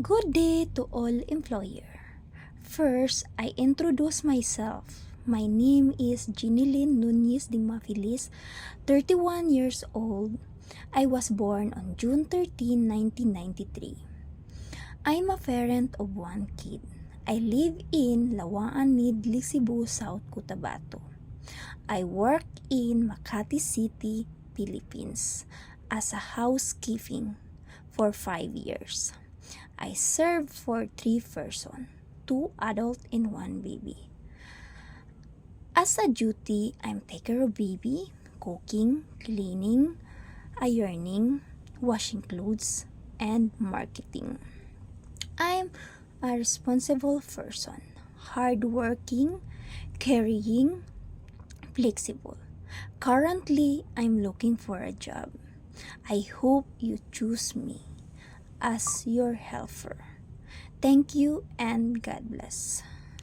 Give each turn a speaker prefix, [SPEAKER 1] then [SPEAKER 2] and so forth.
[SPEAKER 1] Good day to all employer. First, I introduce myself. My name is Ginilyn Nunez Dingmafilis, 31 years old. I was born on June 13, 1993. I'm a parent of one kid. I live in Lawaan Nidli, Cebu, South Cotabato. I work in Makati City, Philippines as a housekeeping for 5 years. I serve for 3 persons, 2 adult and 1 baby. As a duty, I'm take care of baby, cooking, cleaning, ironing, washing clothes, and marketing. I'm a responsible person, hardworking, caring, flexible. Currently, I'm looking for a job. I hope you choose me as your helper. Thank you and God bless.